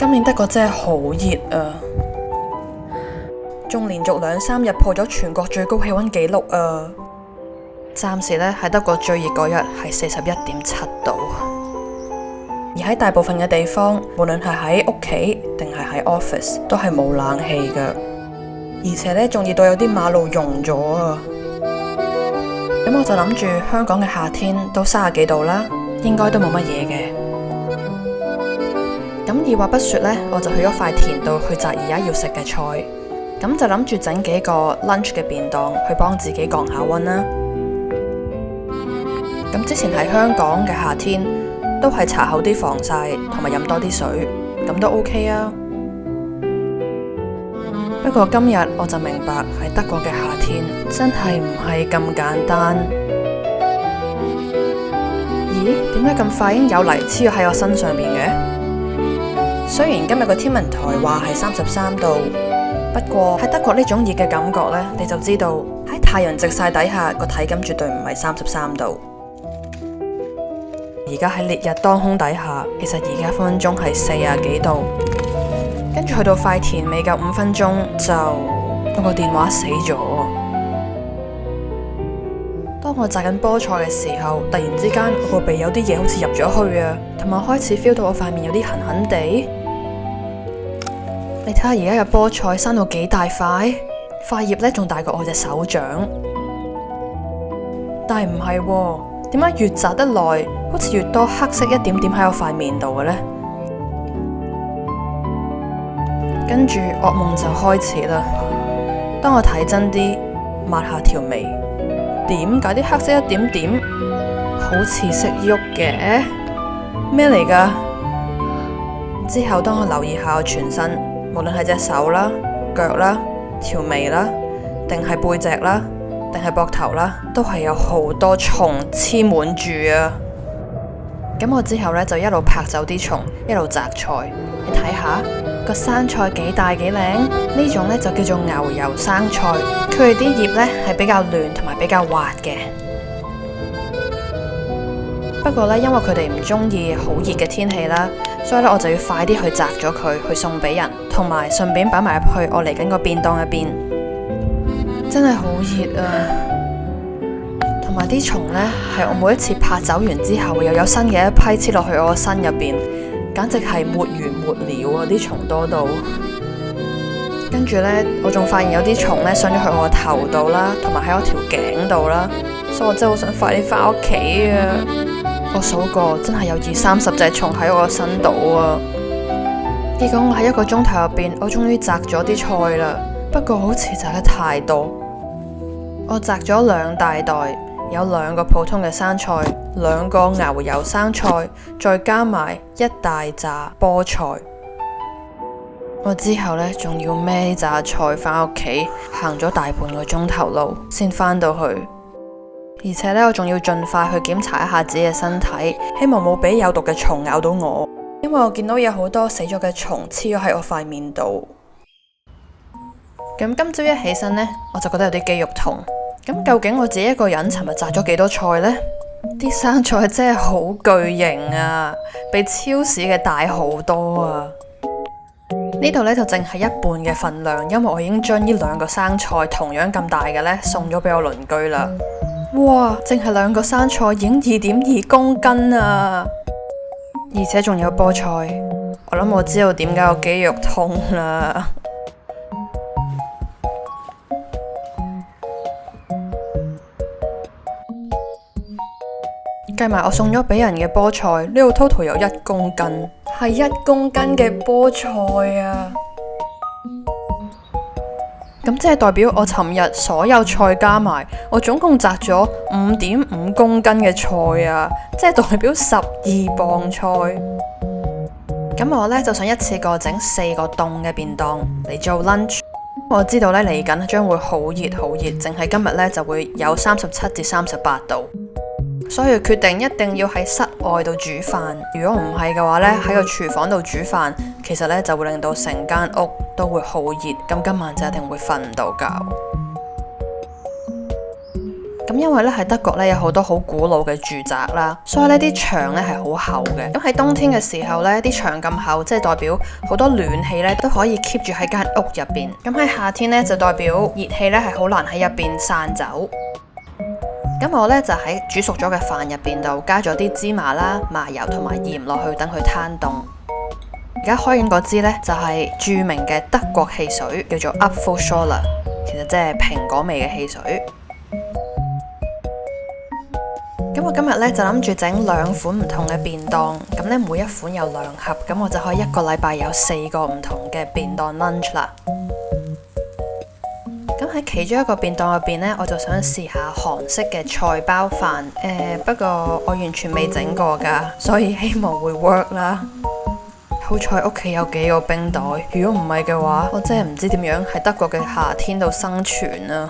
今年德國真係好熱啊，仲連續2-3日破咗全國最高氣溫紀錄啊！暫時咧喺德國最熱嗰日係41.7度，而喺大部分嘅地方，無論係喺屋企定係喺 office 都係冇冷氣噶，而且咧仲熱到有啲馬路溶咗啊！咁我就諗住香港嘅夏天都30幾度啦，應該都冇乜嘢嘅。咁二話不說呢，我就去咗塊田度去摘而家要食嘅菜，咁就諗住整幾個 lunch 嘅便當去幫自己降下溫啦。咁之前喺香港嘅夏天都係搽厚啲防曬同埋飲多啲水，咁都 OK 啊。不過今日我就明白喺德國嘅夏天真係唔係咁簡單。咦？點解咁快已經有泥黐咗喺我身上邊嘅？雖然今日個天文台話係33度，不過喺德國呢種熱嘅感覺呢，你就知道喺太陽直曬底下個體感絕對唔係33度。而家喺烈日當空底下，其實而家分分鐘係40幾度。跟住去到塊田未夠5分鐘就我個電話死咗。當我摘緊菠菜嘅時候，突然之間我個鼻有啲嘢好似入咗去啊，同埋開始 feel 到我塊面有啲痕痕地。你睇下而家嘅菠菜生到幾大塊，塊葉咧仲大過我隻手掌。但係唔係喎，點解越摘得耐，好似越多黑色一點點喺我塊面度嘅呢？跟住噩夢就開始啦。當我睇真啲，抹下條眉，點解啲黑色一點點好似識喐嘅？咩嚟㗎？之後當我留意下我全身，無論係隻手啦、腳啦、條眉啦，定係背脊啦，定係膊頭啦，都係有好多蟲黐滿住啊！咁我之後呢，就一路拍走啲蟲，一路摘菜。你睇下個生菜幾大幾靚，呢種呢，就叫做牛油生菜。佢哋啲葉呢，係比較嫩同埋比較滑嘅。不過呢，因為佢哋唔中意好熱嘅天氣啦，所以咧我就要快啲去摘咗佢，去送俾人，同埋順便擺埋入去我嚟緊個便當入邊。真係好熱啊！同埋啲蟲呢，係我每一次拍走完之後，又有新嘅一批黐落去我個身入邊，簡直係沒完沒了啊！啲蟲多到，跟住呢，我仲發現有啲蟲呢，上咗去我個頭度啦，同埋喺我條頸度啦，所以我真係好想快啲翻屋企啊！我數過真係有20-30隻蟲喺我個身度啊！結果我喺1個鐘頭入邊，我終於摘咗啲菜啦。不過好似摘得太多，我摘咗2大袋，有2個普通嘅生菜，2個牛油生菜，再加埋1大紮菠菜。我之後呢，仲要孭紮菜翻屋企，行咗大半個鐘頭路先翻到去。而且呢，我仲要盡快去檢查一下自己嘅身體，希望冇俾有毒嘅蟲咬到我。因為我見到有好多死咗嘅蟲黐咗喺我塊面度。咁今朝一起身呢，我就覺得有啲肌肉痛。咁究竟我自己一個人尋日摘咗幾多菜呢？啲生菜真係好巨型啊，比超市嘅大好多啊！呢度呢，就淨係一半嘅份量，因為我已經將呢2個生菜同樣咁大嘅呢送咗俾我鄰居啦。哇！淨係2個生菜已經2.2公斤啊！而且仲有菠菜，我諗我知道點解我肌肉痛啦。計埋我送咗俾人嘅菠菜，呢度 total 有1公斤，係1公斤嘅菠菜啊！咁即係代表我尋日所有菜加埋，我總共摘咗5.5公斤嘅菜啊！即係代表12磅菜。咁我呢，就想一次過整4個凍嘅便當嚟做 lunch。我知道呢，嚟緊將會好熱好熱，淨係今日呢，就會有37至38度。所以決定一定要喺室外度煮飯。如果唔係嘅話呢，喺個廚房度煮飯，其實呢就會令到成間屋都會好熱。咁今晚就一定會瞓唔到覺。咁因為咧喺德國咧有好多好古老嘅住宅啦，所以呢啲牆咧係好厚嘅。咁喺冬天嘅時候咧，啲牆咁厚，即係代表好多暖氣咧都可以 keep 住喺間屋入邊。咁喺夏天咧就代表熱氣咧係好難喺入邊散走。咁我咧就喺煮熟咗嘅飯入邊度加咗啲芝麻啦、麻油同埋鹽落去，等佢攤凍。而家開緊嗰支咧就係著名嘅德國汽水，叫做 Apfelschorle， 其實即係蘋果味嘅汽水。咁我今日咧就諗住整2款唔同嘅便當，咁咧每一款有2盒，咁我就可以一個禮拜有4個唔同嘅便當 lunch 啦。咁喺其中一個便當入邊呢，我就想試下韓式嘅菜包飯。不過我完全未整過噶，所以希望會 work 啦。好彩屋企有幾個冰袋，如果唔係嘅話，我真係唔知點樣喺德國嘅夏天度生存啊！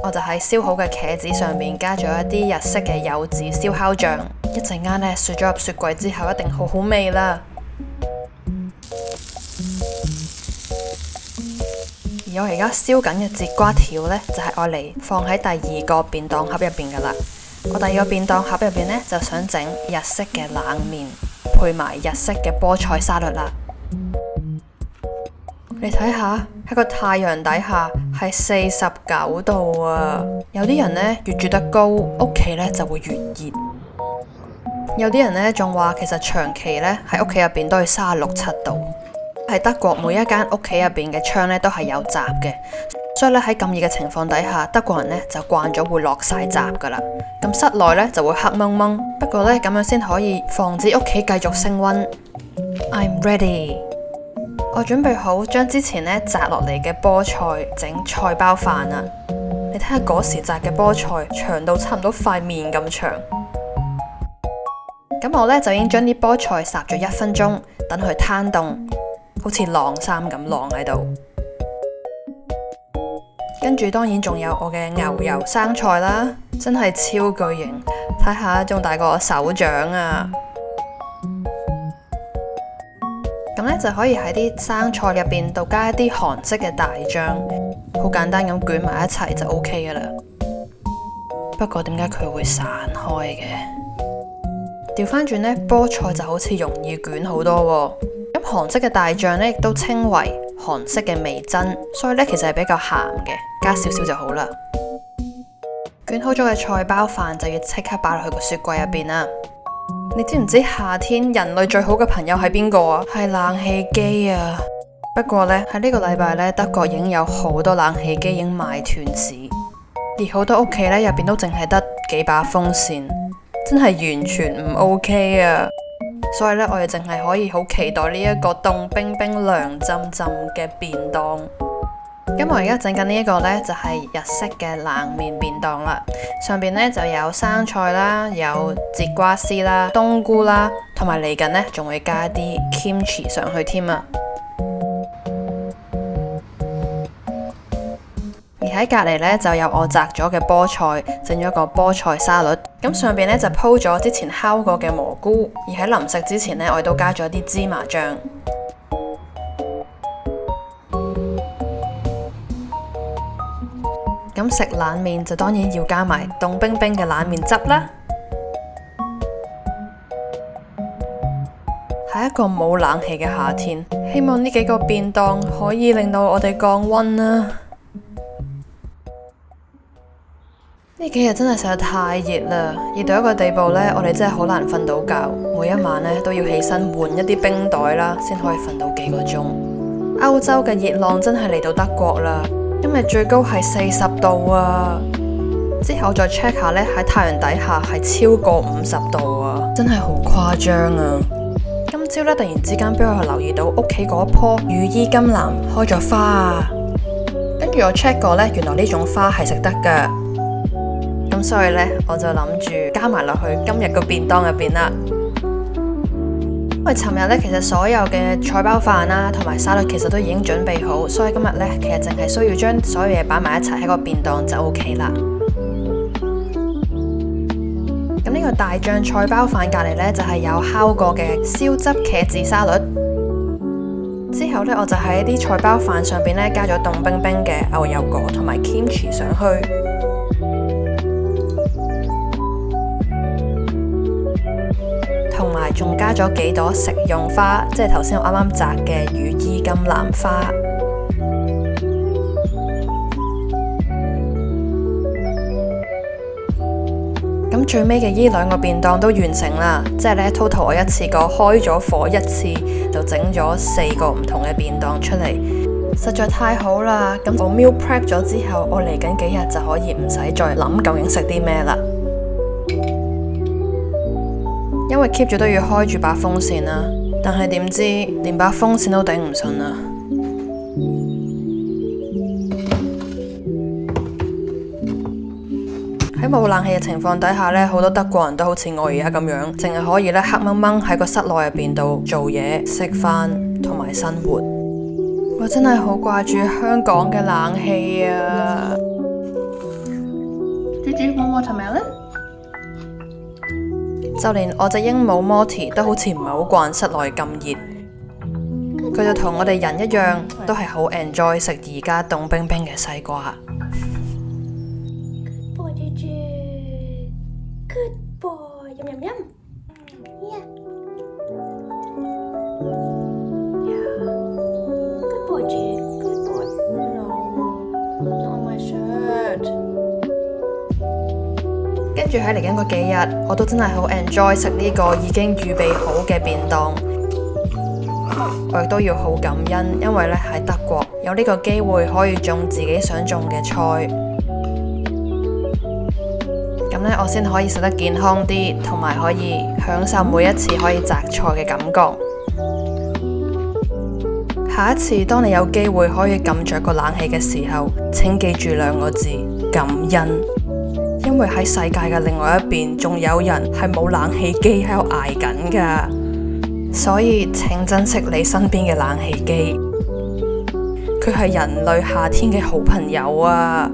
我就喺燒好嘅茄子上面加咗一啲日式嘅柚子燒烤醬，一陣間呢，雪咗入雪櫃之後，一定好好味啦。而我而家燒緊嘅節瓜條呢，就係愛嚟放喺第2個便當盒入邊噶啦。我第2個便當盒入邊呢，就想整日式嘅冷麵，配埋日式嘅菠菜沙律啦。你睇下喺個太陽底下係49度啊！有啲人呢，越住得高，屋企呢就會越熱。有啲人呢，仲話其實長期呢喺屋企入邊都係36、7度。喺德國每一間屋企入邊嘅窗咧都係有閘嘅，所以咧喺咁熱嘅情況底下，德國人咧就慣咗會落晒閘噶啦。咁室內咧就會黑蒙蒙，不過咧咁樣先可以防止屋企繼續升溫。I'm ready， 我準備好將之前咧摘落嚟嘅菠菜整菜包飯啊！你睇下嗰時摘嘅菠菜長到差唔多塊面咁長。咁我咧就已經將啲菠菜烚咗1分鐘，等佢攤凍。好似晾衫咁晾喺度，跟住當然仲有我嘅牛油生菜啦，真係超巨型，睇下仲大過我手掌啊！咁呢就可以喺啲生菜入邊度加一啲韓式嘅大醬，好簡單咁捲埋一齊就 OK 噶啦。不過點解佢會散開嘅？調翻轉呢，菠菜就好似容易捲好多喎。咁韓式嘅大醬咧，亦都稱為韓式嘅味噌，所以咧其實係比較鹹嘅，加少少就好啦。捲好咗嘅菜包飯就要即刻擺落去個雪櫃入邊啦。你知唔知夏天人類最好嘅朋友係邊個啊？係冷氣機啊！不過呢，喺呢個禮拜呢，德國已經有好多冷氣機已經賣斷市，而好多屋企呢，入邊都淨係得幾把風扇，真係完全唔 OK 啊！所以咧，我哋淨係可以好期待呢一個凍冰冰、涼浸浸嘅便當。咁我而家整緊呢一個呢，就係日式嘅冷麵便當啦。上邊呢就有生菜啦，有節瓜絲啦、冬菇啦，同埋嚟緊呢仲會加啲 kimchi 上去添啊。而喺隔籬呢，就有我摘咗嘅菠菜，整咗個菠菜沙律。咁上邊呢，就鋪咗之前烤過嘅蘑菇，而喺臨食之前呢，我亦都加咗啲芝麻醬。咁食冷麵就當然要加埋凍冰冰嘅冷麵汁啦。係一個冇冷氣嘅夏天，希望呢幾個便當可以令到我哋降溫啦。呢幾日真係實在太熱啦，熱到一個地步呢，我哋真係好難瞓到覺，每一晚呢都要起身換一啲冰袋啦，先可以瞓到幾個鐘。歐洲嘅熱浪真係嚟到德國啦，今日最高係40度啊！之後再 check 下呢，喺太陽底下係超過50度啊，真係好誇張啊！今朝呢，突然之間俾我留意到屋企嗰棵羽衣甘藍開咗花啊，跟住我 check 過呢，原來呢種花係食得噶。咁所以呢，我就諗住加埋落去今日個便當入邊啦。因為尋日呢，其實所有嘅菜包飯啦，同埋沙律其實都已經準備好，所以今日呢，其實淨係需要將所有嘢擺埋一齊喺個便當就 OK 啦。咁呢個大醬菜包飯隔籬呢，就係有烤過嘅燒汁茄子沙律。之後呢，我就喺啲菜包飯上邊呢，加咗凍冰冰嘅牛油果同埋 kimchi 上去。埋仲加咗幾朵食用花，即係頭先我啱啱摘嘅羽衣甘藍花。咁最尾嘅呢2個便當都完成啦，即係呢 total 我一次過開咗火一次就整咗4個唔同嘅便當出嚟，實在太好啦！咁我 meal prep 咗之後，我嚟緊幾日就可以唔使再諗究竟食啲咩啦。因為 keep 住都要開住把風扇啦，但係點知連把風扇都頂唔順啊！喺冇冷氣嘅情況底下呢，好多德國人都好似我而家咁樣，淨係可以咧黑掹掹喺個室內入邊度做嘢、食飯同埋生活。我真係好掛住香港嘅冷氣啊！Gigi want watermelon？ 就連我隻鸚鵡 Morty 都好似唔係好慣室內咁熱，佢就同我哋人一樣，都係好 enjoy 食而家凍冰冰嘅西瓜。Good boy, yum yum yum. Yeah. Yeah. Good boy, G. Good boy. No, not on my shirt. 跟住喺嚟緊嗰幾日，我都真係好 enjoy 食呢個已經預備好嘅便當。我亦都要好感恩，因為咧喺德國有呢個機會可以種自己想種嘅菜。咁呢，我先可以食得健康啲，同埋可以享受每一次可以摘菜嘅感覺。下一次當你有機會可以撳着個冷氣嘅時候，請記住2個字：感恩。因為喺世界嘅另外一邊，仲有人係冇冷氣機喺度捱緊噶，所以請珍惜你身邊嘅冷氣機，佢係人類夏天嘅好朋友啊！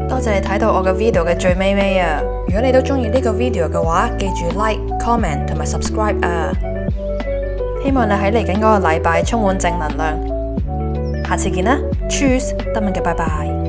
多謝你睇到我嘅 video 嘅最尾啊！如果你都中意呢個 video 嘅話，記住 like、comment 同埋 subscribe 啊！希望你喺嚟緊嗰個禮拜充滿正能量。下次見啦 ，Cheers，德文嘅拜拜。